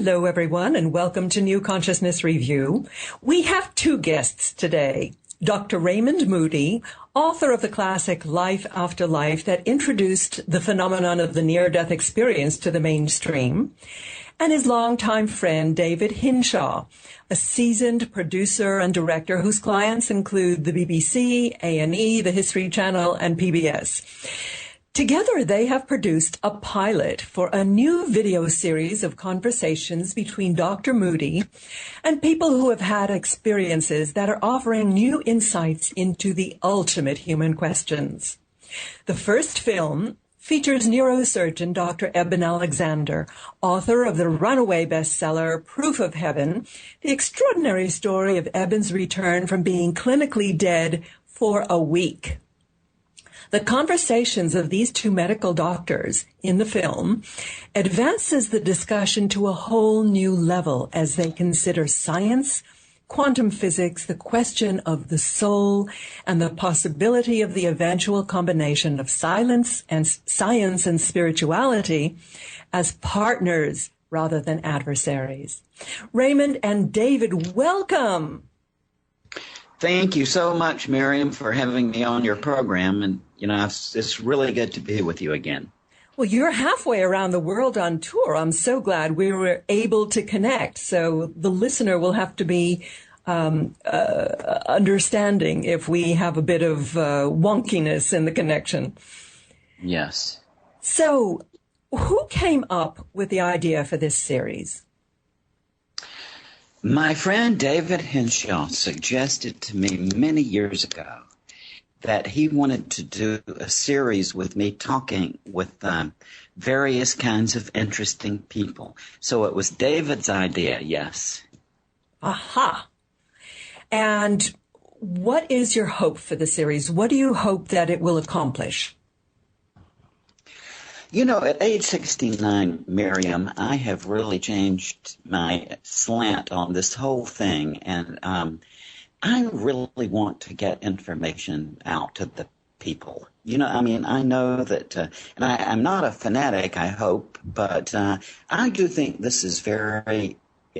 Hello, everyone, and welcome to New Consciousness Review. We have two guests today. Dr. Raymond Moody, author of the classic Life After Life that introduced the phenomenon of the near-death experience to the mainstream, and his longtime friend, David Hinshaw, a seasoned producer and director whose clients include the BBC, A&E, the History Channel, and PBS. Together, they have produced a pilot for a new video series of conversations between Dr. Moody and people who have had experiences that are offering new insights into the ultimate human questions. The first film features neurosurgeon Dr. Eben Alexander, author of the runaway bestseller Proof of Heaven, the extraordinary story of Eben's return from being clinically dead for a week. The conversations of these two medical doctors in the film advances the discussion to a whole new level as they consider science, quantum physics, the question of the soul, and the possibility of the eventual combination of science and spirituality as partners rather than adversaries. Raymond and David, welcome. Thank you so much, Miriam, for having me on your program. And, it's really good to be with you again. Well, you're halfway around the world on tour. I'm so glad we were able to connect. So the listener will have to be understanding if we have a bit of wonkiness in the connection. Yes. So who came up with the idea for this series? My friend David Hinshaw suggested to me many years ago that he wanted to do a series with me talking with various kinds of interesting people. So it was David's idea, yes. Aha. And what is your hope for the series? What do you hope that it will accomplish? At age 69, Miriam, I have really changed my slant on this whole thing, and I really want to get information out to the people. I know that, and I'm not a fanatic, I hope, but I do think this is very,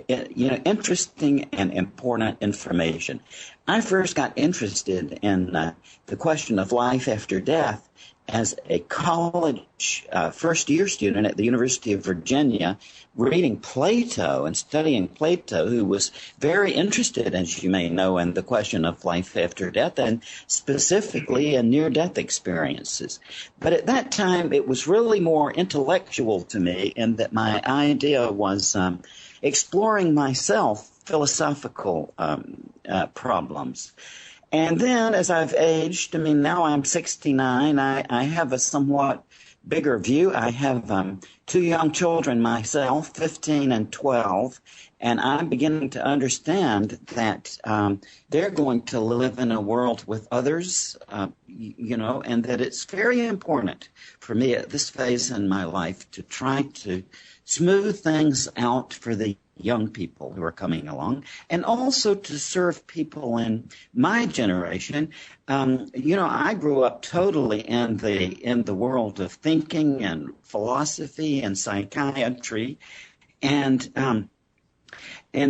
interesting and important information. I first got interested in the question of life after death as a college first-year student at the University of Virginia, reading Plato and studying Plato, who was very interested, as you may know, in the question of life after death and specifically in near-death experiences. But at that time, it was really more intellectual to me in that my idea was exploring myself philosophical problems. And then as I've aged, now I'm 69, I have a somewhat bigger view. I have two young children myself, 15 and 12, and I'm beginning to understand that they're going to live in a world with others, and that it's very important for me at this phase in my life to try to smooth things out for the young people who are coming along, and also to serve people in my generation. I grew up totally in the world of thinking and philosophy and psychiatry, and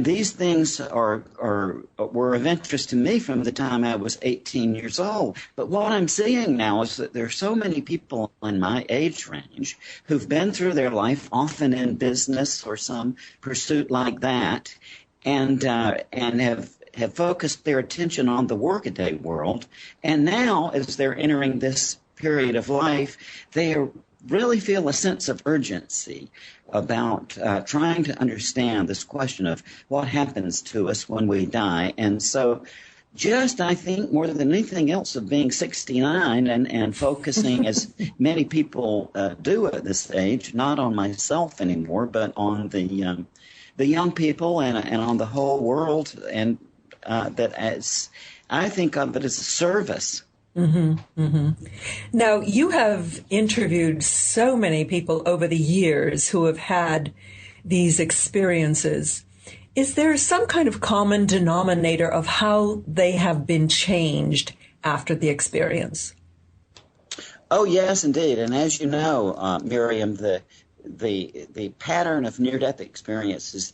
these things were of interest to me from the time I was 18 years old. But what I'm seeing now is that there are so many people in my age range who've been through their life, often in business or some pursuit like that, and have focused their attention on the workaday world. And now, as they're entering this period of life, they really feel a sense of urgency about trying to understand this question of what happens to us when we die. And so I think, more than anything else, of being 69 and focusing, as many people do at this age, not on myself anymore, but on the young people and on the whole world, and that as I think of it as a service. Mm-hmm, mm-hmm. Now, you have interviewed so many people over the years who have had these experiences. Is there some kind of common denominator of how they have been changed after the experience? Oh, yes, indeed. And as you know, Miriam, the pattern of near-death experience is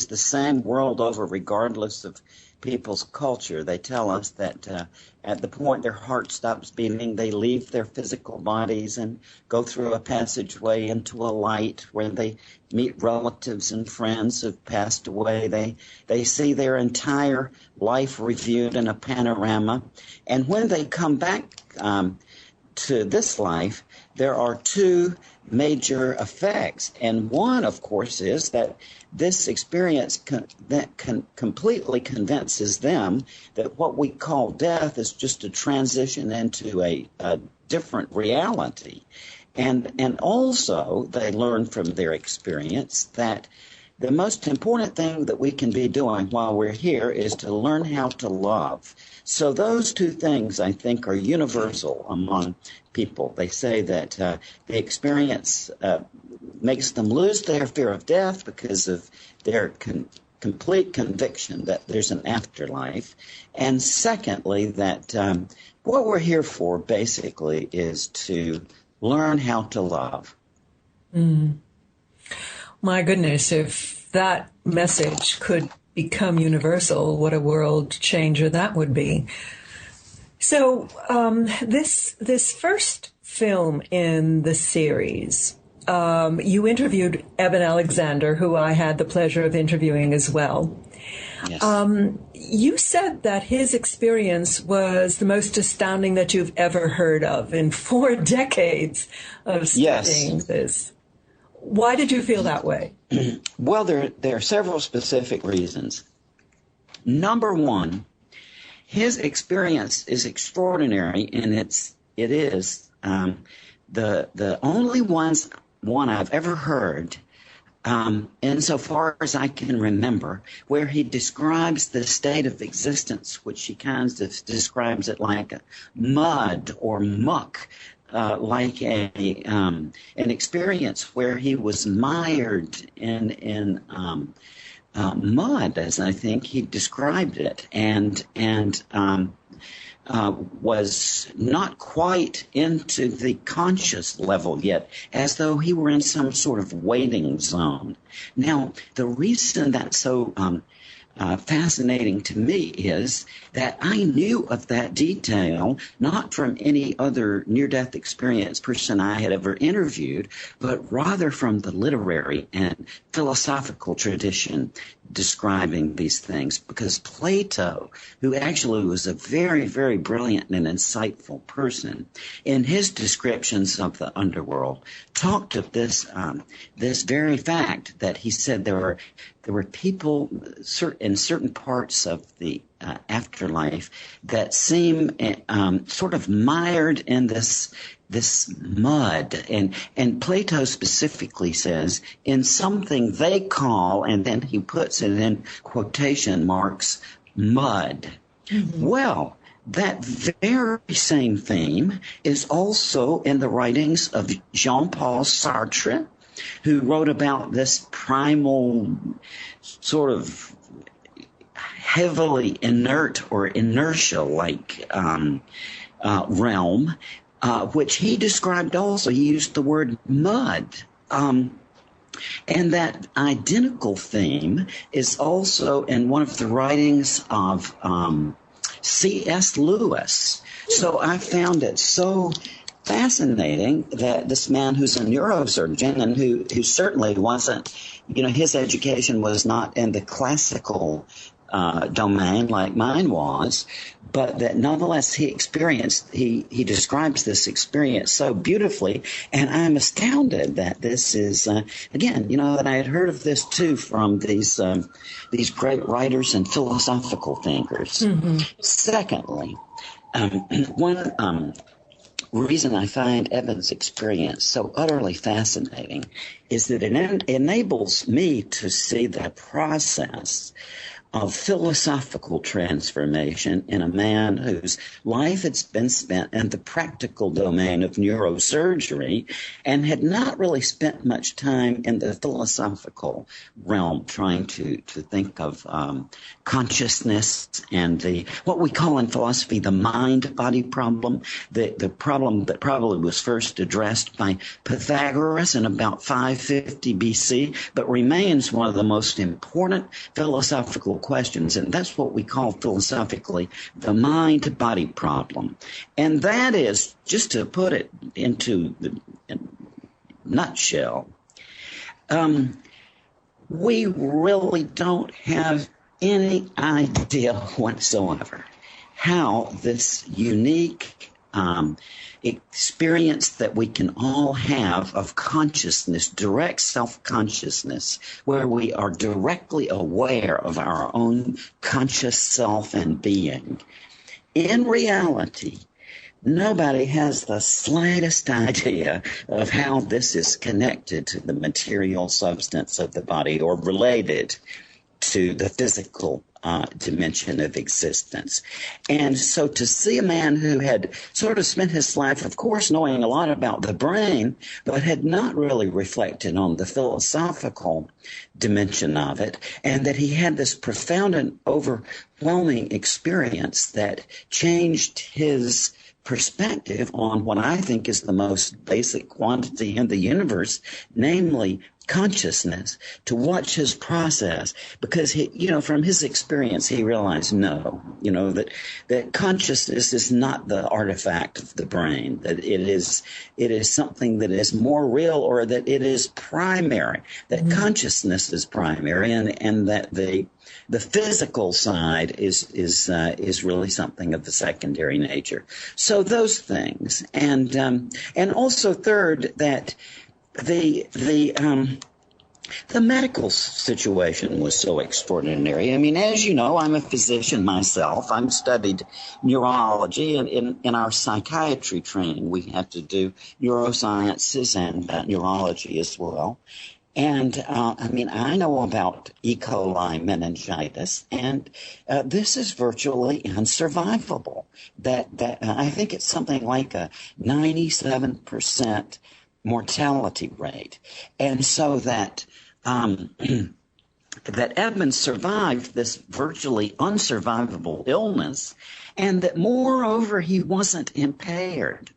the same world over, regardless of people's culture. They tell us that at the point their heart stops beating, they leave their physical bodies and go through a passageway into a light where they meet relatives and friends who've passed away. They see their entire life reviewed in a panorama. And when they come back to this life, there are two major effects. And one, of course, is that this experience completely convinces them that what we call death is just a transition into a different reality. And also they learn from their experience that the most important thing that we can be doing while we're here is to learn how to love. So those two things, I think, are universal among people. They say that the experience makes them lose their fear of death because of their complete conviction that there's an afterlife. And secondly, that what we're here for basically is to learn how to love. Mm. My goodness, if that message could become universal, what a world changer that would be. So this first film in the series, you interviewed Eben Alexander, who I had the pleasure of interviewing as well. Yes. You said that his experience was the most astounding that you've ever heard of in 4 decades of studying this. Why did you feel that way? Well, there are several specific reasons. Number one, his experience is extraordinary, and it is the only one I've ever heard, insofar as I can remember, where he describes the state of existence, which he kind of describes it like a mud or muck. Like an experience where he was mired in mud, as I think he described it, and was not quite into the conscious level yet, as though he were in some sort of waiting zone. Now, the reason that's so fascinating to me is that I knew of that detail not from any other near-death experience person I had ever interviewed, but rather from the literary and philosophical tradition describing these things, because Plato, who actually was a very, very brilliant and insightful person, in his descriptions of the underworld, talked of this very fact that he said there were people in certain parts of the afterlife that seem sort of mired in this mud, and Plato specifically says in something they call, and then he puts it in quotation marks, mud. Mm-hmm. Well, that very same theme is also in the writings of Jean-Paul Sartre, who wrote about this primal sort of heavily inert or inertia-like realm, which he described also. He used the word mud. And that identical theme is also in one of the writings of C.S. Lewis. So I found it so fascinating that this man who's a neurosurgeon and who certainly wasn't, his education was not in the classical domain like mine was, but that nonetheless he describes this experience so beautifully, and I'm astounded that this is again, that I had heard of this too from these great writers and philosophical thinkers. Mm-hmm. Secondly, one reason I find Eben's experience so utterly fascinating is that it enables me to see the process of philosophical transformation in a man whose life had been spent in the practical domain of neurosurgery and had not really spent much time in the philosophical realm trying to think of consciousness and what we call in philosophy the mind-body problem, the problem that probably was first addressed by Pythagoras in about 550 BC, but remains one of the most important philosophical questions, and that's what we call philosophically the mind-body problem. And that is, just to put it into the nutshell, we really don't have any idea whatsoever how this unique experience that we can all have of consciousness, direct self-consciousness, where we are directly aware of our own conscious self and being. In reality, nobody has the slightest idea of how this is connected to the material substance of the body or related to the physical dimension of existence. And so to see a man who had sort of spent his life, of course, knowing a lot about the brain, but had not really reflected on the philosophical dimension of it, and that he had this profound and overwhelming experience that changed his perspective on what I think is the most basic quantity in the universe, namely consciousness, to watch his process, because he, from his experience, he realized that consciousness is not the artifact of the brain, that it is something that is more real, or that it is primary, that consciousness is primary, and that the physical side is really something of the secondary nature. So those things, and also third, that the medical situation was so extraordinary. I mean, as you know, I'm a physician myself. I've studied neurology, and in our psychiatry training, we have to do neurosciences and neurology as well. And I know about E. coli meningitis, and this is virtually unsurvivable. That I think it's something like a 97% mortality rate, and so that that Eben survived this virtually unsurvivable illness, and that moreover he wasn't impaired.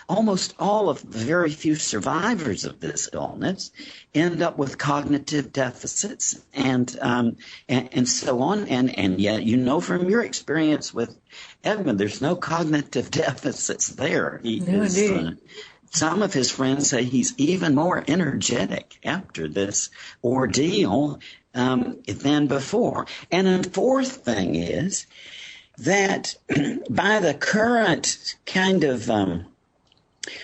Almost all of the very few survivors of this illness end up with cognitive deficits and so on. And yet, from your experience with Eben, there's no cognitive deficits there. Some of his friends say he's even more energetic after this ordeal than before. And a fourth thing is that by the current kind of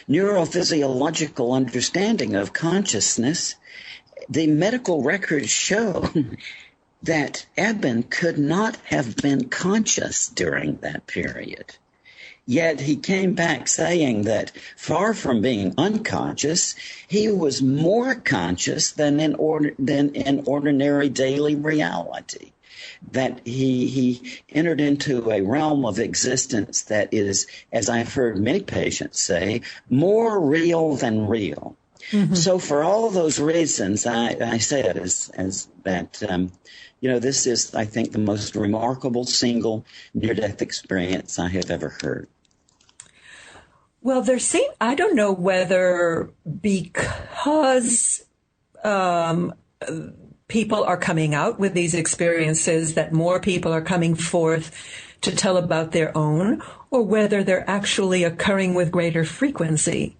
neurophysiological understanding of consciousness, the medical records show that Eben could not have been conscious during that period. Yet he came back saying that far from being unconscious, he was more conscious than in ordinary daily reality. That he entered into a realm of existence that is, as I've heard many patients say, more real than real. Mm-hmm. So for all those reasons, I say it as that, this is, I think, the most remarkable single near-death experience I have ever heard. Well, I don't know whether because people are coming out with these experiences that more people are coming forth to tell about their own, or whether they're actually occurring with greater frequency.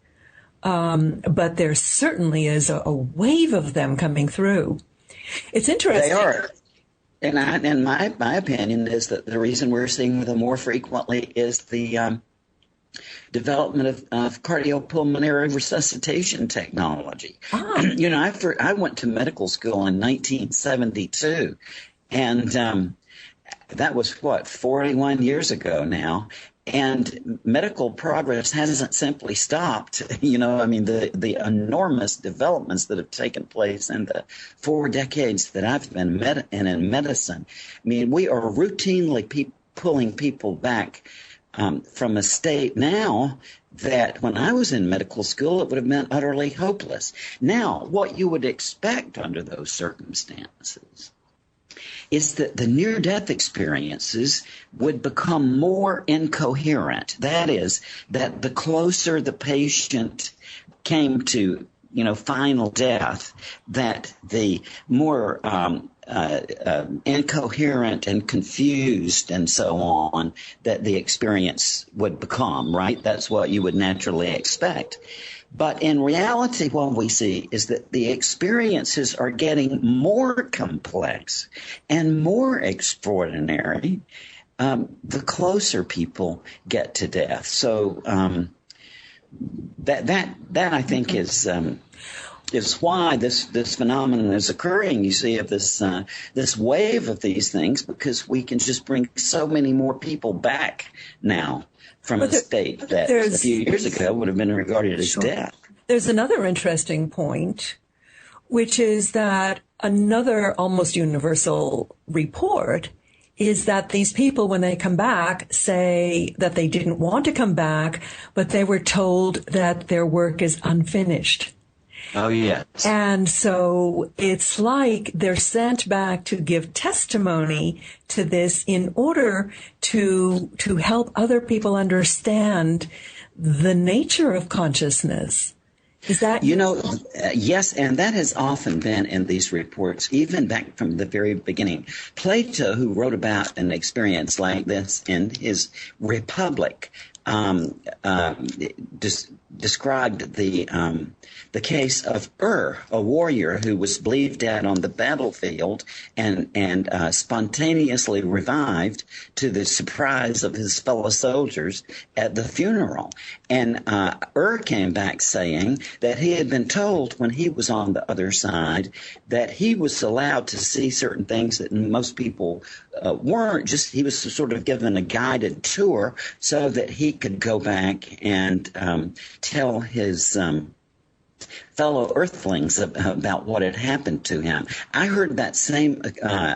But there certainly is a wave of them coming through. It's interesting. They are. And my opinion is that the reason we're seeing them more frequently is the development of cardiopulmonary resuscitation technology. I went to medical school in 1972, and that was 41 years ago now. And medical progress hasn't simply stopped. The enormous developments that have taken place in the 4 decades that I've been in medicine. I mean, we are routinely pulling people back from a state now that when I was in medical school, it would have been utterly hopeless. Now, what you would expect under those circumstances is that the near-death experiences would become more incoherent. That is, that the closer the patient came to, final death, that the more incoherent and confused and so on that the experience would become, right? That's what you would naturally expect. But in reality, what we see is that the experiences are getting more complex and more extraordinary the closer people get to death. So that I think is why this phenomenon is occurring. You see, of this wave of these things, because we can just bring so many more people back now from a state that a few years ago would have been regarded as death. There's another interesting point, which is that another almost universal report is that these people, when they come back, say that they didn't want to come back, but they were told that their work is unfinished. Oh, yes. And so it's like they're sent back to give testimony to this in order to help other people understand the nature of consciousness. Is that... Yes, and that has often been in these reports, even back from the very beginning. Plato, who wrote about an experience like this in his Republic, described the case of a warrior who was believed dead on the battlefield and spontaneously revived to the surprise of his fellow soldiers at the funeral. And came back saying that he had been told when he was on the other side that he was allowed to see certain things that most people weren't. Just he was sort of given a guided tour so that he could go back and tell his fellow earthlings about what had happened to him. I heard that same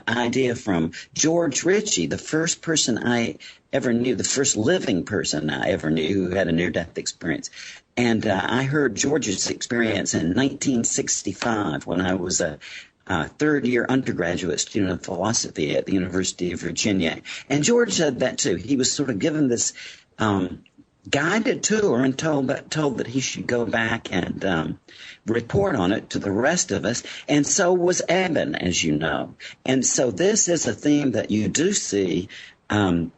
idea from George Ritchie, the first person I ever knew, the first living person I ever knew who had a near-death experience. And I heard George's experience in 1965 when I was a third-year undergraduate student of philosophy at the University of Virginia. And George said that, too. He was sort of given this guided tour and told that he should go back and report on it to the rest of us. And so was Eben, as you know. And so this is a theme that you do see from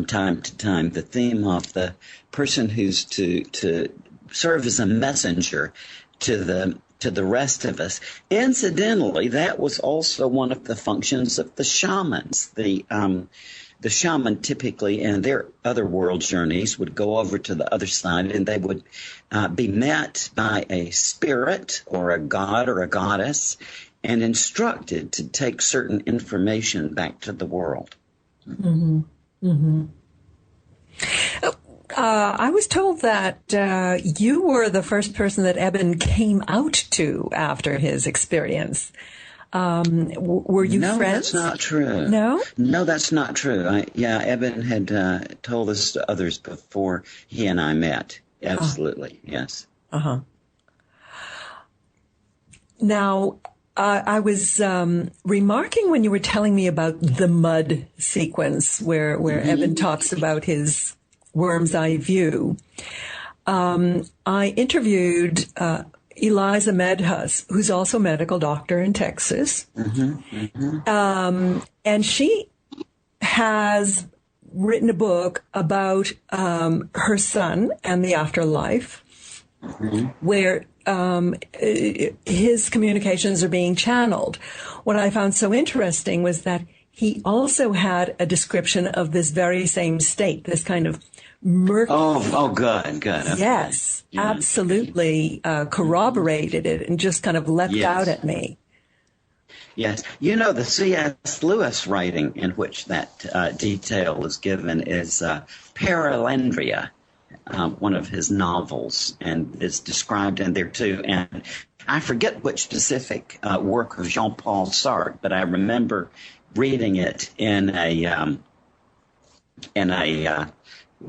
time to time, the theme of the person who's to serve as a messenger to the rest of us. Incidentally, that was also one of the functions of the shamans. The shaman typically in their other world journeys would go over to the other side, and they would be met by a spirit or a god or a goddess and instructed to take certain information back to the world. Mm-hmm. Mm-hmm. I was told that you were the first person that Eben came out to after his experience. Were you friends? No, that's not true. No? No, that's not true. Eben had told this to others before he and I met. Absolutely, yes. Uh-huh. Now, I was remarking when you were telling me about the mud sequence where Eben talks about his worm's eye view. I interviewed Eliza Medhus, who's also a medical doctor in Texas. And she has written a book about her son and the afterlife, where his communications are being channeled. What I found so interesting was that he also had a description of this very same state, this kind of murky. Good. Okay. Yes, absolutely corroborated it and just kind of leapt out at me. Yes. You know, the C.S. Lewis writing in which that detail is given is Paralandria, one of his novels, and is described in there too. And I forget which specific work of Jean-Paul Sartre, but I remember reading it in a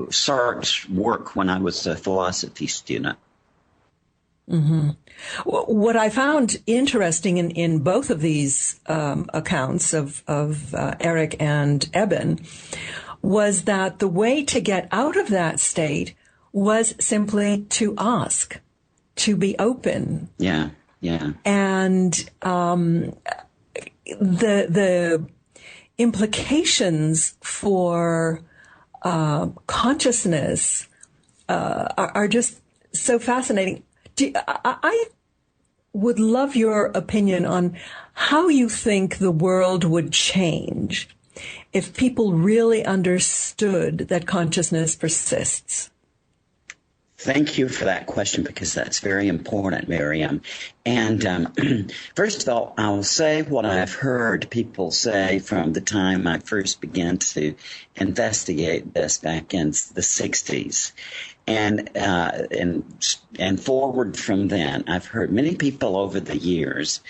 Sartre's work when I was a philosophy student. Mm-hmm. What I found interesting in both of these accounts of Eric and Eben was that the way to get out of that state was simply to ask, to be open. Yeah, yeah. And the implications for consciousness are just so fascinating. I would love your opinion on how you think the world would change if people really understood that consciousness persists. Thank you for that question, because that's very important, Miriam. And first of all, I'll say what I've heard people say from the time I first began to investigate this back in the 60s. And forward from then, I've heard many people over the years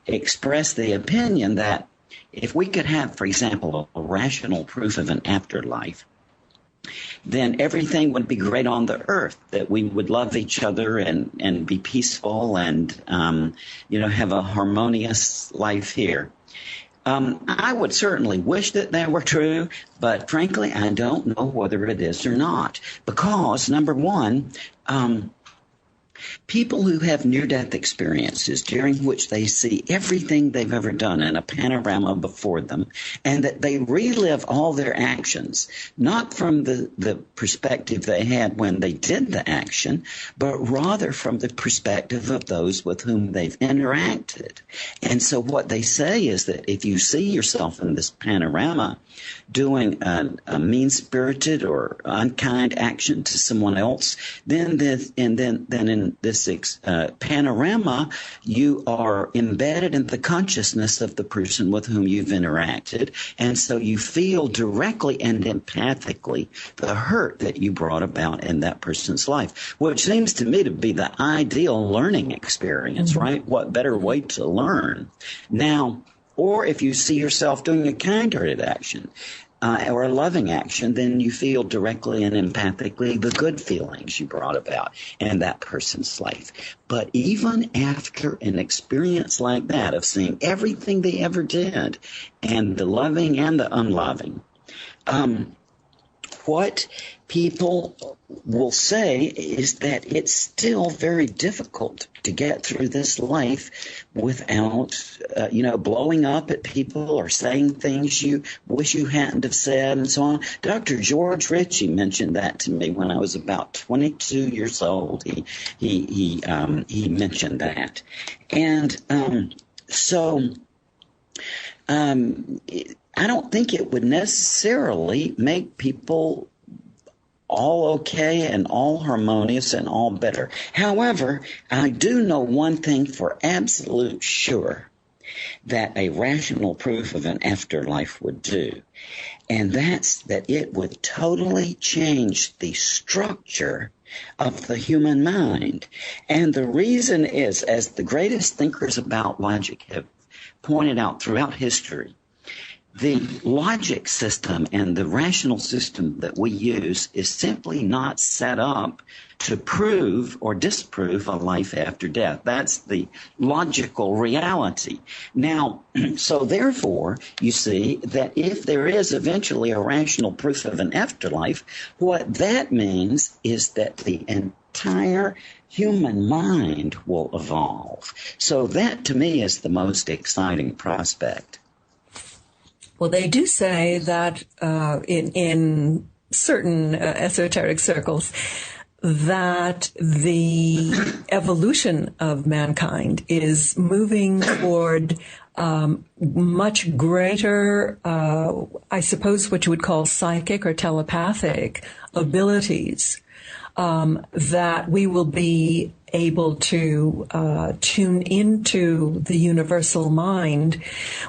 express the opinion that if we could have, for example, a rational proof of an afterlife, then everything would be great on the earth, that we would love each other and be peaceful and, have a harmonious life here. I would certainly wish that were true, but frankly, I don't know whether it is or not. Because, number one, people who have near-death experiences during which they see everything they've ever done in a panorama before them, and that they relive all their actions, not from the perspective they had when they did the action, but rather from the perspective of those with whom they've interacted. And so what they say is that if you see yourself in this panorama doing a mean-spirited or unkind action to someone else, then in this panorama, you are embedded in the consciousness of the person with whom you've interacted, and so you feel directly and empathically the hurt that you brought about in that person's life, which seems to me to be the ideal learning experience, right? What better way to learn? Now, or if you see yourself doing a kind-hearted action, or a loving action, then you feel directly and empathically the good feelings you brought about in that person's life. But even after an experience like that of seeing everything they ever did, and the loving and the unloving, what people will say is that it's still very difficult to get through this life without, blowing up at people or saying things you wish you hadn't have said and so on. Dr. George Ritchie mentioned that to me when I was about 22 years old. He mentioned that. And I don't think it would necessarily make people all okay and all harmonious and all better. However, I do know one thing for absolute sure that a rational proof of an afterlife would do, and that's that it would totally change the structure of the human mind. And the reason is, as the greatest thinkers about logic have pointed out throughout history, the logic system and the rational system that we use is simply not set up to prove or disprove a life after death. That's the logical reality. Now, so therefore, you see that if there is eventually a rational proof of an afterlife, what that means is that the entire human mind will evolve. So that, to me, is the most exciting prospect. Well, they do say that in certain esoteric circles that the evolution of mankind is moving toward much greater, I suppose what you would call psychic or telepathic abilities. that we will be able to tune into the universal mind,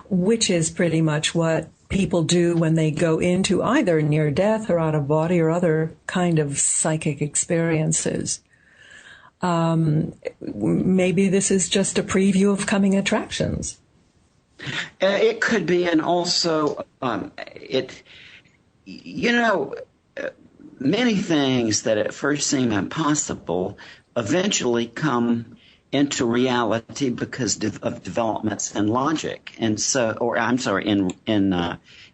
which is pretty much what people do when they go into either near death or out of body or other kind of psychic experiences. Maybe this is just a preview of coming attractions. It could be, and also many things that at first seem impossible eventually come into reality because of developments in logic, and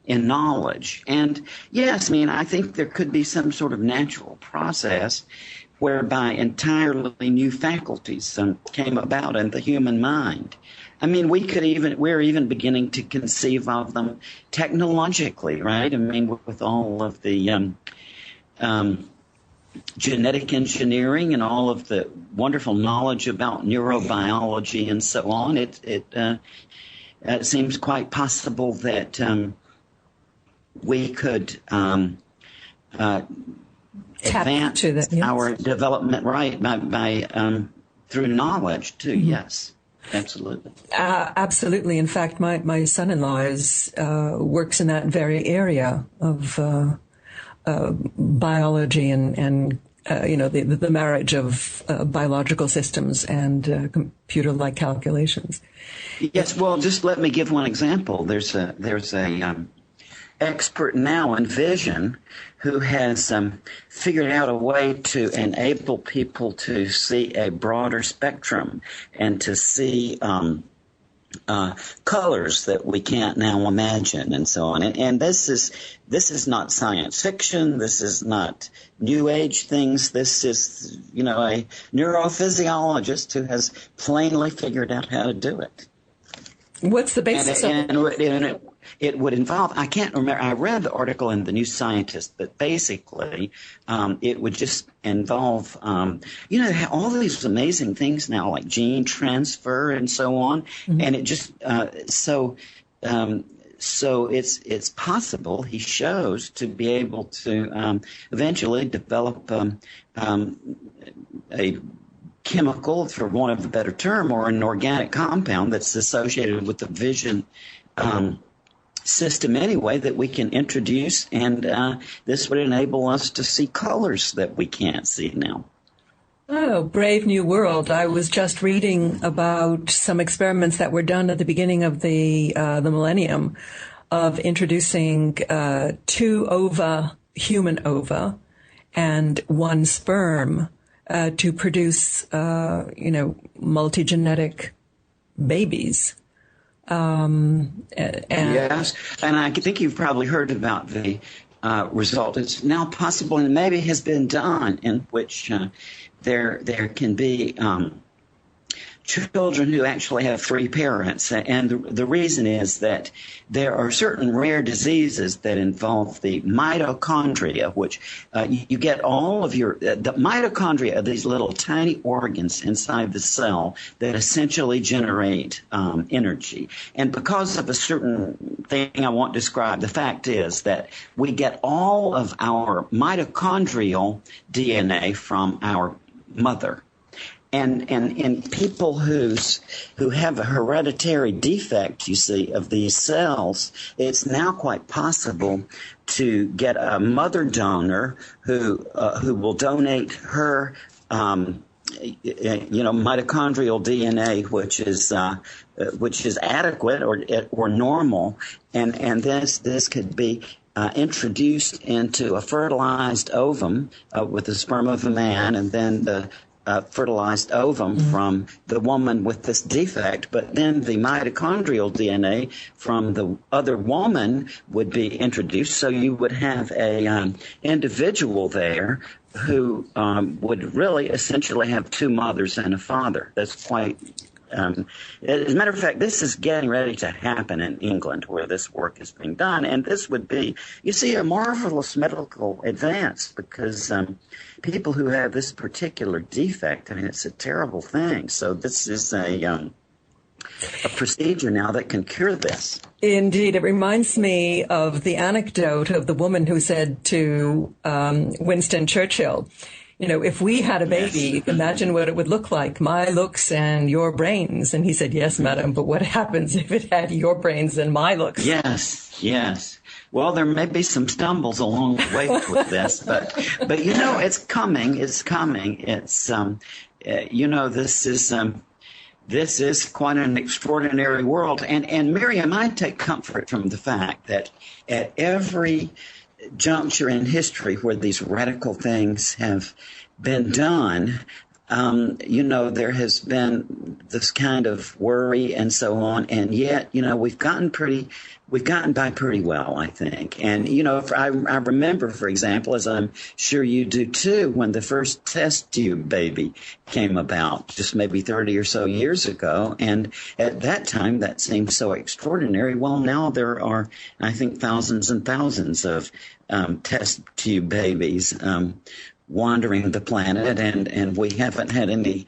in knowledge. And yes, I think there could be some sort of natural process whereby entirely new faculties came about in the human mind. We're even beginning to conceive of them technologically, right? With all of the genetic engineering and all of the wonderful knowledge about neurobiology and so on, it seems quite possible that we could advance our development, right, by through knowledge too. Mm-hmm. Yes. Absolutely. Absolutely. In fact, my son-in-law works in that very area of biology and the marriage of biological systems and computer-like calculations. Yes. Well, just let me give one example. There's a expert now in vision who has figured out a way to enable people to see a broader spectrum and to see colors that we can't now imagine and so on. And this is not science fiction. This is not New Age things. This is, a neurophysiologist who has plainly figured out how to do it. What's the basis of it? It would involve, I can't remember, I read the article in the New Scientist, but basically it would just involve, all these amazing things now like gene transfer and so on. Mm-hmm. And it just, so it's possible, he shows, to be able to eventually develop a chemical, for want of a better term, or an organic compound that's associated with the vision system anyway, that we can introduce, and this would enable us to see colors that we can't see now. Oh, brave new world. I was just reading about some experiments that were done at the beginning of the millennium of introducing 2 human ova, and 1 sperm to produce, multi-genetic babies. Yes, and I think you've probably heard about the result. It's now possible, and maybe has been done, in which there can be children who actually have 3 parents. And the reason is that there are certain rare diseases that involve the mitochondria, which you get all of the mitochondria are these little tiny organs inside the cell that essentially generate energy. And because of a certain thing I won't describe, the fact is that we get all of our mitochondrial DNA from our mother. And in people who have a hereditary defect, you see, of these cells, it's now quite possible to get a mother donor who will donate her mitochondrial DNA, which is adequate or normal, and this could be introduced into a fertilized ovum with the sperm of a man, and then the fertilized ovum from the woman with this defect, but then the mitochondrial DNA from the other woman would be introduced. So you would have a individual there who would really essentially have 2 mothers and a father. That's quite as a matter of fact, this is getting ready to happen in England, where this work is being done. And this would be, you see, a marvelous medical advance, because people who have this particular defect, it's a terrible thing. So this is a procedure now that can cure this. Indeed. It reminds me of the anecdote of the woman who said to Winston Churchill, if we had a baby, imagine what it would look like, my looks and your brains. And he said, yes, madam, but what happens if it had your brains and my looks? Yes. Well, there may be some stumbles along the way with this, but it's coming. It's coming. It's this is quite an extraordinary world. And Miriam, I take comfort from the fact that at every juncture in history where these radical things have been done, there has been this kind of worry and so on, and yet, we've gotten by pretty well, I think. And, I remember, for example, as I'm sure you do too, when the first test tube baby came about, just maybe 30 or so years ago. And at that time, that seemed so extraordinary. Well, now there are, I think, thousands and thousands of test tube babies wandering the planet, and we haven't had any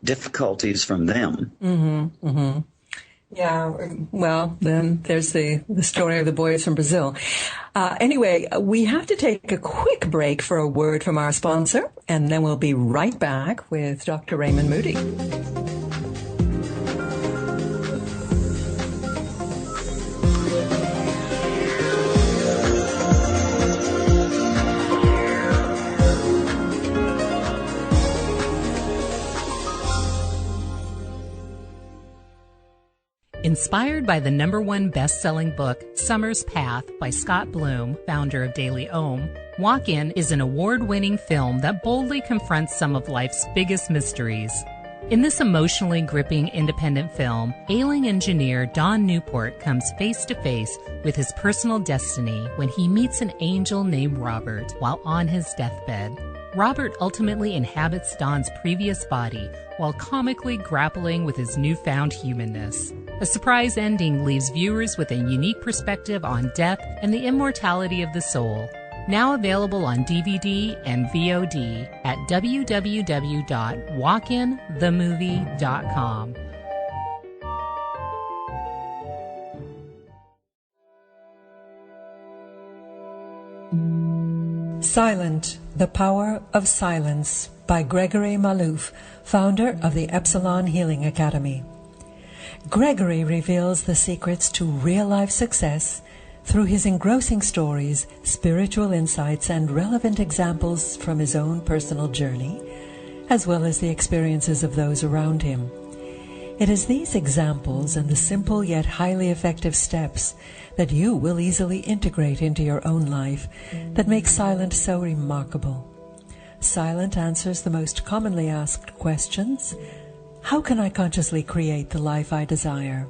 difficulties from them. Mm-hmm, mm-hmm. Yeah, well, then there's the story of the boys from Brazil. Anyway, we have to take a quick break for a word from our sponsor, and then we'll be right back with Dr. Raymond Moody. Inspired by the #1 best-selling book, Summer's Path by Scott Bloom, founder of Daily Ohm, Walk-In is an award-winning film that boldly confronts some of life's biggest mysteries. In this emotionally gripping independent film, ailing engineer Don Newport comes face-to-face with his personal destiny when he meets an angel named Robert while on his deathbed. Robert ultimately inhabits Don's previous body while comically grappling with his newfound humanness. A surprise ending leaves viewers with a unique perspective on death and the immortality of the soul. Now available on DVD and VOD at www.walkinthemovie.com. Silent, The Power of Silence by Gregory Malouf, founder of the Epsilon Healing Academy. Gregory reveals the secrets to real-life success through his engrossing stories, spiritual insights, and relevant examples from his own personal journey, as well as the experiences of those around him. It is these examples and the simple yet highly effective steps that you will easily integrate into your own life that make Silent so remarkable. Silent answers the most commonly asked questions. How can I consciously create the life I desire?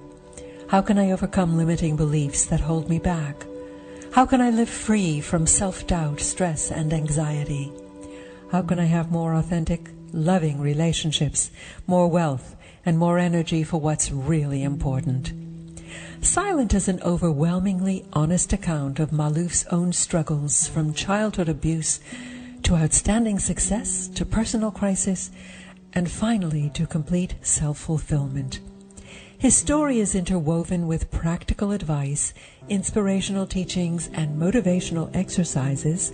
How can I overcome limiting beliefs that hold me back? How can I live free from self-doubt, stress, and anxiety? How can I have more authentic, loving relationships, more wealth, and more energy for what's really important? Silent is an overwhelmingly honest account of Malouf's own struggles, from childhood abuse to outstanding success to personal crisis, and finally to complete self-fulfillment. His story is interwoven with practical advice, inspirational teachings, and motivational exercises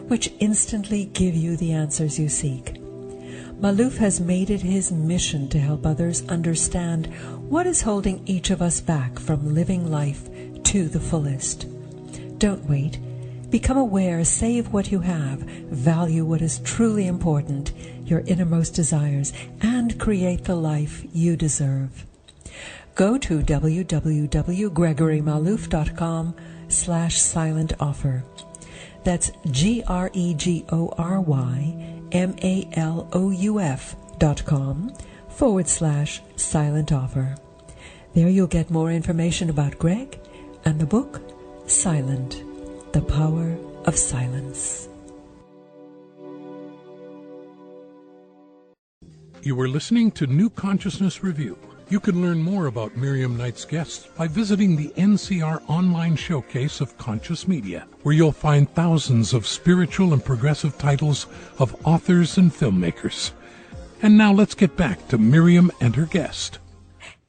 which instantly give you the answers you seek. Malouf has made it his mission to help others understand what is holding each of us back from living life to the fullest. Don't wait. Become aware, save what you have, value what is truly important, your innermost desires, and create the life you deserve. Go to www.gregorymalouf.com/silent offer. That's GREGORYMALOUF.com/silent offer. There you'll get more information about Greg and the book Silent, The Power of Silence. You are listening to New Consciousness Review. You can learn more about Miriam Knight's guests by visiting the NCR online showcase of conscious media, where you'll find thousands of spiritual and progressive titles of authors and filmmakers. And now let's get back to Miriam and her guest.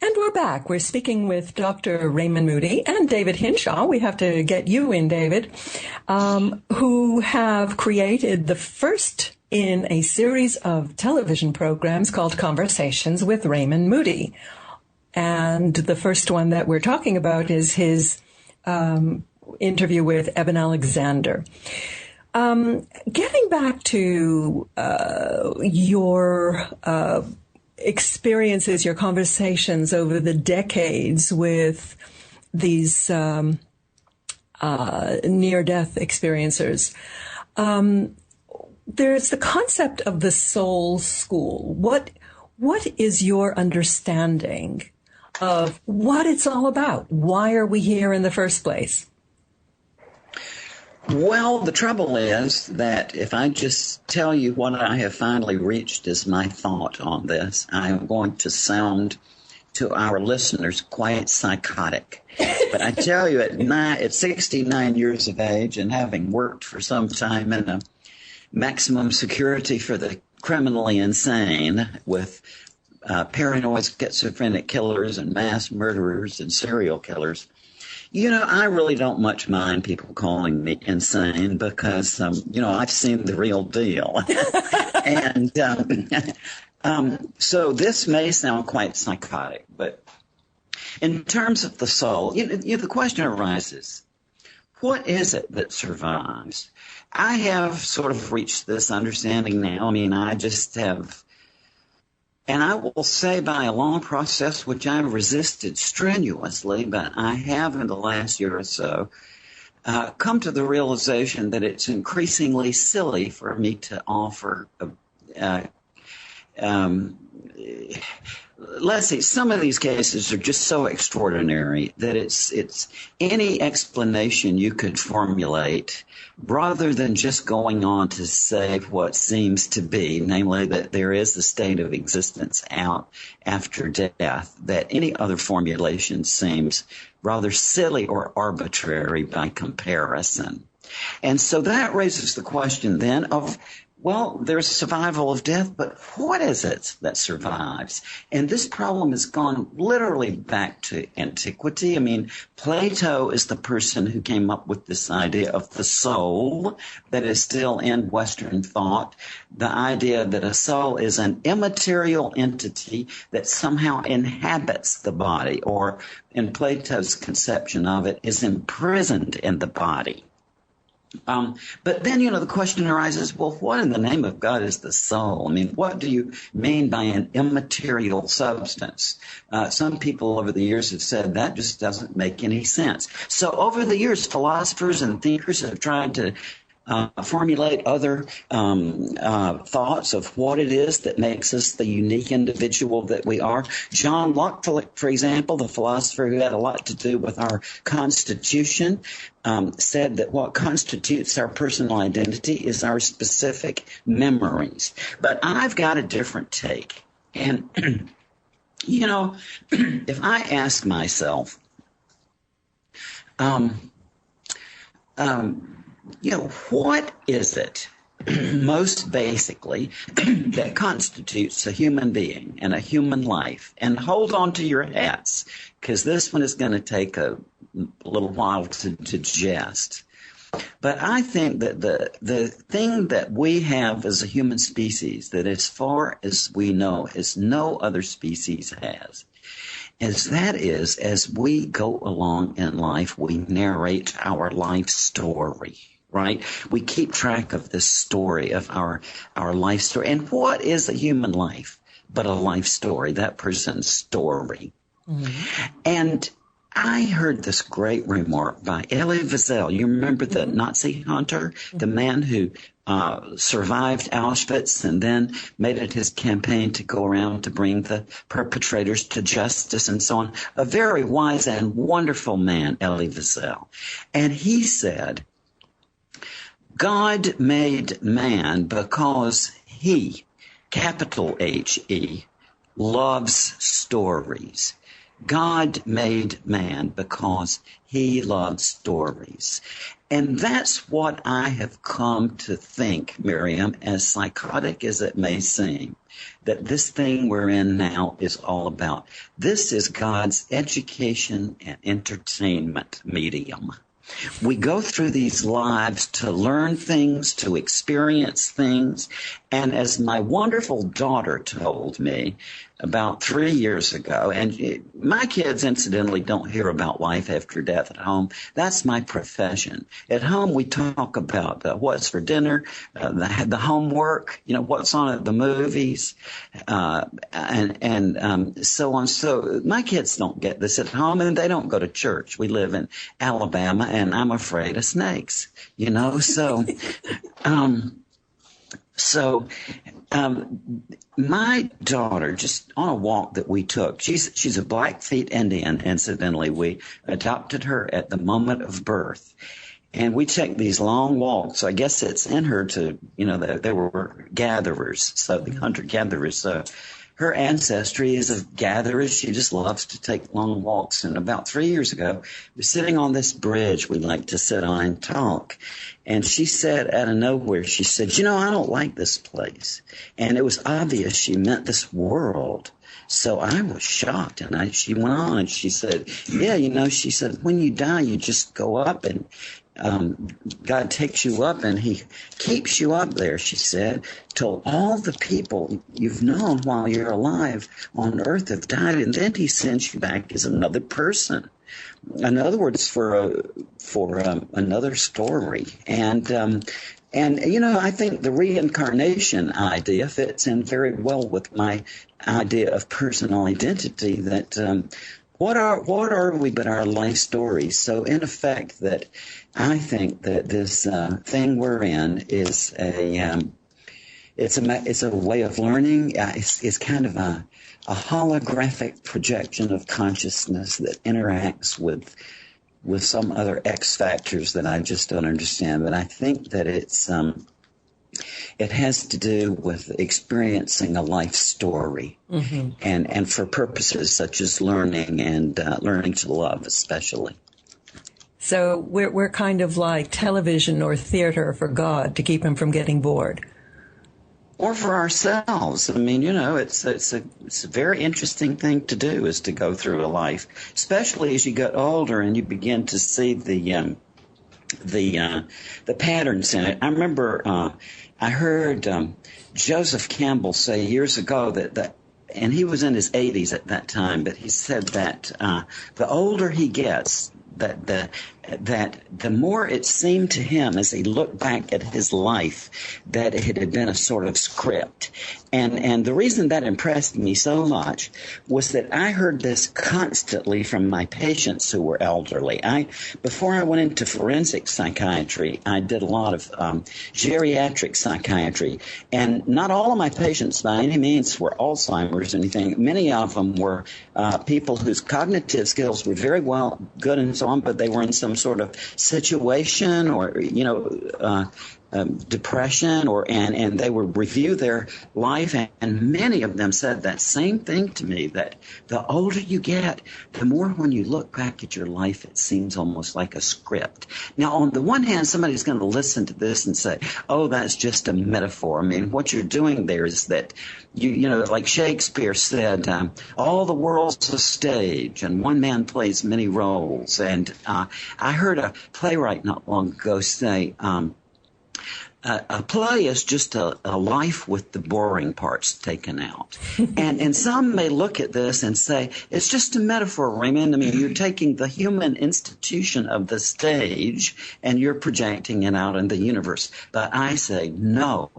And we're back. We're speaking with Dr. Raymond Moody and David Hinshaw. We have to get you in, David, who have created the first in a series of television programs called Conversations with Raymond Moody. And the first one that we're talking about is his interview with Eben Alexander. Getting back to your experiences, your conversations over the decades with these near-death experiencers, there's the concept of the soul school. What is your understanding of what it's all about? Why are we here in the first place? Well, the trouble is that if I just tell you what I have finally reached as my thought on this, I am going to sound to our listeners quite psychotic. But I tell you, at 69 years of age and having worked for some time in a maximum security for the criminally insane with paranoid schizophrenic killers and mass murderers and serial killers, I really don't much mind people calling me insane because, I've seen the real deal. And so this may sound quite psychotic, but in terms of the soul, the question arises, what is it that survives? I have sort of reached this understanding now. I mean, I just have, and I will say by a long process, which I resisted strenuously, but I have in the last year or so come to the realization that it's increasingly silly for me to offer let's see, some of these cases are just so extraordinary that it's any explanation you could formulate rather than just going on to say what seems to be, namely that there is a state of existence out after death, that any other formulation seems rather silly or arbitrary by comparison. And so that raises the question then of, well, there's survival of death, but what is it that survives? And this problem has gone literally back to antiquity. I mean, Plato is the person who came up with this idea of the soul that is still in Western thought, the idea that a soul is an immaterial entity that somehow inhabits the body, or in Plato's conception of it, is imprisoned in the body. But then, the question arises, well, what in the name of God is the soul? I mean, what do you mean by an immaterial substance? Some people over the years have said that just doesn't make any sense. So over the years, philosophers and thinkers have tried to formulate other thoughts of what it is that makes us the unique individual that we are. John Locke, for example, the philosopher who had a lot to do with our Constitution, said that what constitutes our personal identity is our specific memories. But I've got a different take. And, if I ask myself, what is it most basically that constitutes a human being and a human life? And hold on to your hats, because this one is going to take a little while to digest. But I think that the thing that we have as a human species that as far as we know as no other species has, is as we go along in life, we narrate our life story. Right? We keep track of this story of our life story. And what is a human life but a life story, that person's story? Mm-hmm. And I heard this great remark by Elie Wiesel. You remember the Nazi hunter, the man who survived Auschwitz and then made it his campaign to go around to bring the perpetrators to justice and so on. A very wise and wonderful man, Elie Wiesel. And he said, God made man because he, capital H-E, loves stories. God made man because he loves stories. And that's what I have come to think, Miriam, as psychotic as it may seem, that this thing we're in now is all about. This is God's education and entertainment medium. We go through these lives to learn things, to experience things, And as my wonderful daughter told me about 3 years ago, and my kids incidentally don't hear about life after death at home. That's my profession. At home, we talk about what's for dinner, the homework, what's on at the movies, and so on. So my kids don't get this at home, and they don't go to church. We live in Alabama, and I'm afraid of snakes, so. My daughter, just on a walk that we took, she's a Blackfeet Indian, incidentally. We adopted her at the moment of birth. And we take these long walks. I guess it's in her to, they were gatherers, so the hunter-gatherers. So her ancestry is of gatherers. She just loves to take long walks. And about 3 years ago, we're sitting on this bridge we like to sit on and talk. And she said out of nowhere, she said, I don't like this place. And it was obvious she meant this world. So I was shocked. And she went on and she said, she said, when you die, you just go up and God takes you up and he keeps you up there, she said, till all the people you've known while you're alive on earth have died, and then he sends you back as another person. In other words, for another story. And I think the reincarnation idea fits in very well with my idea of personal identity, that what are we but our life stories? So in effect, that I think that this thing we're in is it's a way of learning. It's kind of a holographic projection of consciousness that interacts with some other X factors that I just don't understand. But I think that it has to do with experiencing a life story, and for purposes such as learning and learning to love, especially. So we're kind of like television or theater for God to keep him from getting bored. Or for ourselves. I mean, it's a very interesting thing to do, is to go through a life, especially as you get older and you begin to see the patterns in it. I remember I heard Joseph Campbell say years ago that and he was in his 80s at that time, but he said that the older he gets, that the more it seemed to him as he looked back at his life that it had been a sort of script. And the reason that impressed me so much was that I heard this constantly from my patients who were elderly. Before I went into forensic psychiatry, I did a lot of geriatric psychiatry. And not all of my patients by any means were Alzheimer's or anything. Many of them were people whose cognitive skills were very good and so on, but they were in some sort of situation or, depression, and they would review their life, and many of them said that same thing to me, that the older you get, the more when you look back at your life, it seems almost like a script. Now, on the one hand, somebody's going to listen to this and say, oh, that's just a metaphor. I mean, what you're doing there is that like Shakespeare said, all the world's a stage and one man plays many roles. And I heard a playwright not long ago say, a play is just a life with the boring parts taken out. And some may look at this and say, it's just a metaphor, Raymond. I mean, you're taking the human institution of the stage and you're projecting it out in the universe. But I say, no.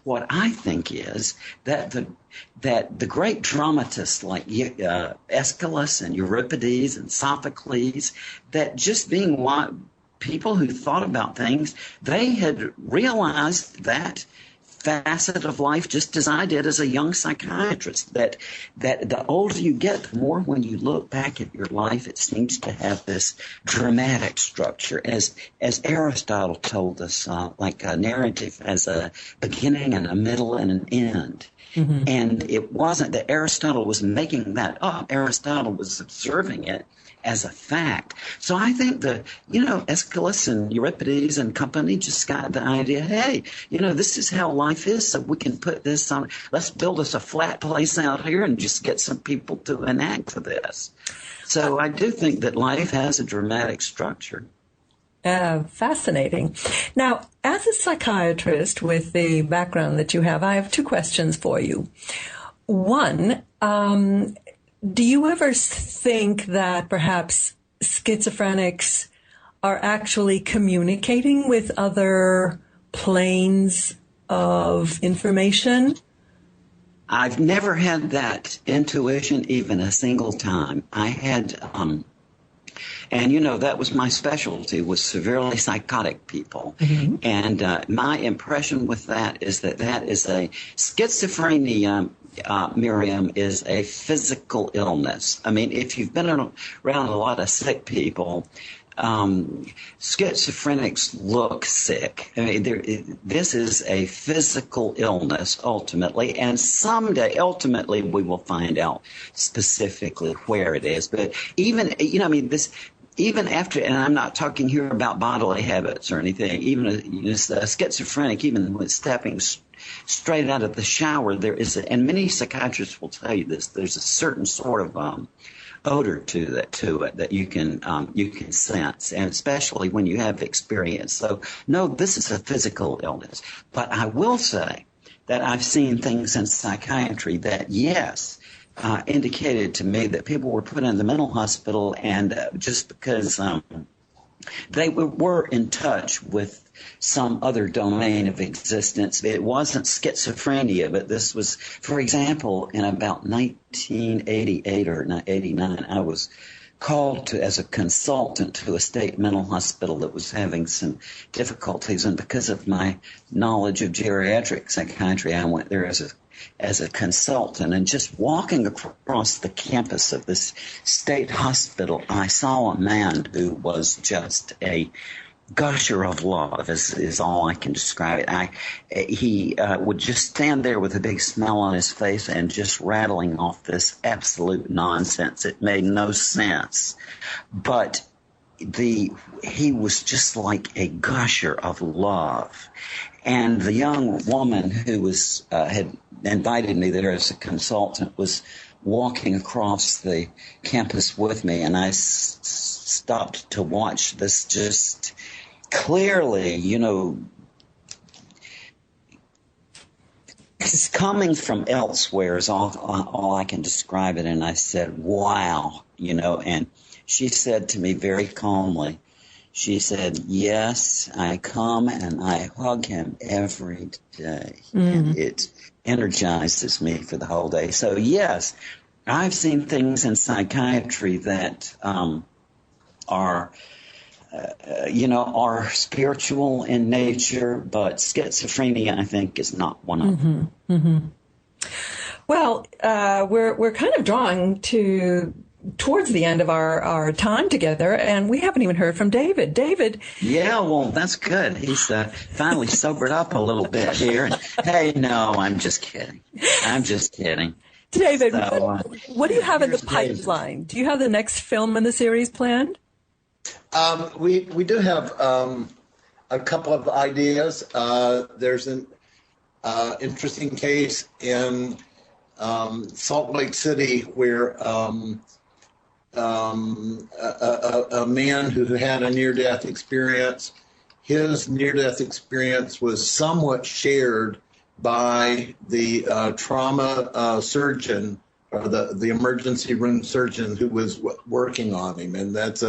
What I think is that the great dramatists like Aeschylus and Euripides and Sophocles, that just being people who thought about things, they had realized that facet of life just as I did as a young psychiatrist, that the older you get, the more when you look back at your life, it seems to have this dramatic structure. As Aristotle told us, like a narrative as a beginning and a middle and an end. Mm-hmm. And it wasn't that Aristotle was making that up. Aristotle was observing it as a fact. So I think that, Aeschylus and Euripides and company just got the idea, hey, this is how life is, so we can put this on. Let's build us a flat place out here and just get some people to enact this. So I do think that life has a dramatic structure. Fascinating. Now, as a psychiatrist with the background that you have, I have two questions for you. One, do you ever think that perhaps schizophrenics are actually communicating with other planes of information? I've never had that intuition even a single time. I had, and you know, that was my specialty, was severely psychotic people. Mm-hmm. And my impression with that is that is a schizophrenia. Miriam, is a physical illness. I mean, if you've been around a lot of sick people, schizophrenics look sick. I mean, this is a physical illness ultimately, and someday, ultimately, we will find out specifically where it is. But even, you know, I mean, even after, and I'm not talking here about bodily habits or anything, even a schizophrenic, even with stepping straight out of the shower, there is, and many psychiatrists will tell you this, there's a certain sort of odor to it that you can sense, and especially when you have experience. So, no, this is a physical illness. But I will say that I've seen things in psychiatry that, yes, indicated to me that people were put in the mental hospital, and just because they were in touch with some other domain of existence. It wasn't schizophrenia, but this was, for example, in about 1988 or 89, I was called to as a consultant to a state mental hospital that was having some difficulties, and because of my knowledge of geriatric psychiatry, I went there as a consultant, and just walking across the campus of this state hospital, I saw a man who was just a gusher of love, is all I can describe it. He would just stand there with a big smile on his face and just rattling off this absolute nonsense. It made no sense, but he was just like a gusher of love. And the young woman who was had invited me there as a consultant was walking across the campus with me, and I stopped to watch this just clearly, you know, it's coming from elsewhere is all I can describe it. And I said, wow, you know, and she said to me very calmly, she said, yes, I come and I hug him every day. And it energizes me for the whole day. So, yes, I've seen things in psychiatry that are spiritual in nature, but schizophrenia, I think, is not one of them. Mm-hmm. Well, we're kind of drawing towards the end of our time together, and we haven't even heard from David. David. Yeah, well, that's good. He's finally sobered up a little bit here. And, hey, no, I'm just kidding. David, so, what do you have in the pipeline? David. Do you have the next film in the series planned? We do have a couple of ideas. There's an interesting case in Salt Lake City where a man who had a near-death experience, his near-death experience was somewhat shared by the trauma surgeon or the emergency room surgeon who was working on him. And that's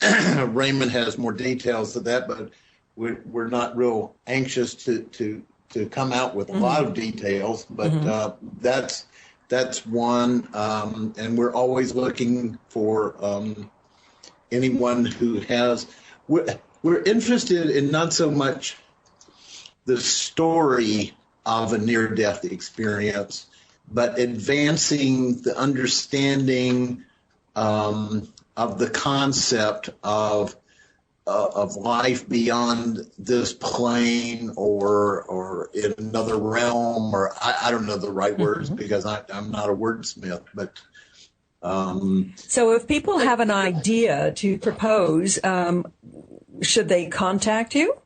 Raymond has more details of that, but we're not real anxious to come out with a lot of details, but that's one, and we're always looking for anyone who has. We're interested in not so much the story of a near-death experience, but advancing the understanding of the concept of life beyond this plane or in another realm, or I don't know the right words because I'm not a wordsmith, but so if people have an idea to propose, should they contact you?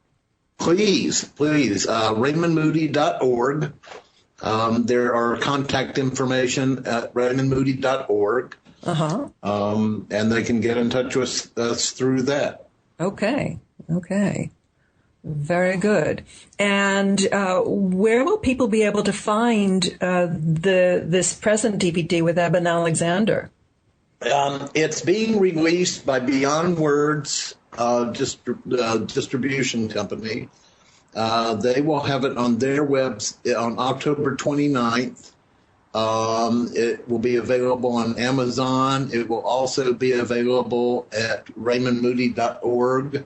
Please, RaymondMoody.org. There are contact information at RaymondMoody.org. And they can get in touch with us through that. Okay. Okay. Very good. And where will people be able to find this present DVD with Eben Alexander? It's being released by Beyond Words distribution company. They will have it on their webs on October 29th. It will be available on Amazon. It will also be available at raymondmoody.org.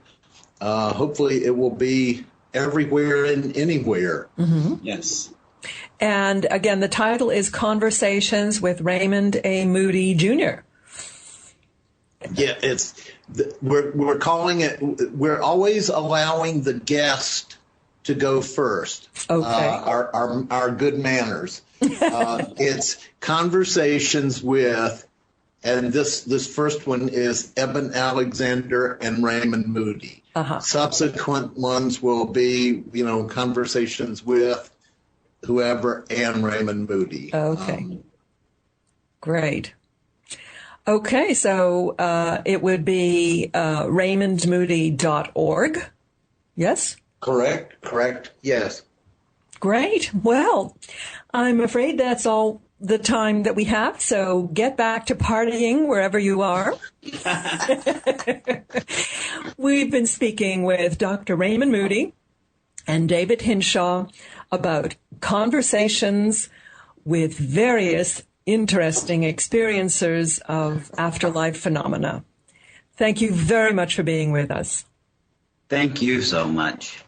Hopefully it will be everywhere and anywhere. Mm-hmm. Yes. And again, the title is Conversations with Raymond A. Moody, Jr. Yeah, we're calling it, we're always allowing the guest to go first. Okay. Our good manners. It's Conversations with, and this first one is Eben Alexander and Raymond Moody. Uh-huh. Subsequent ones will be, Conversations with whoever and Raymond Moody. Okay. Great. Okay, so it would be raymondmoody.org. Yes? Correct. Yes. Great. Well, I'm afraid that's all the time that we have, so get back to partying wherever you are. We've been speaking with Dr. Raymond Moody and David Hinshaw about conversations with various interesting experiencers of afterlife phenomena. Thank you very much for being with us. Thank you so much.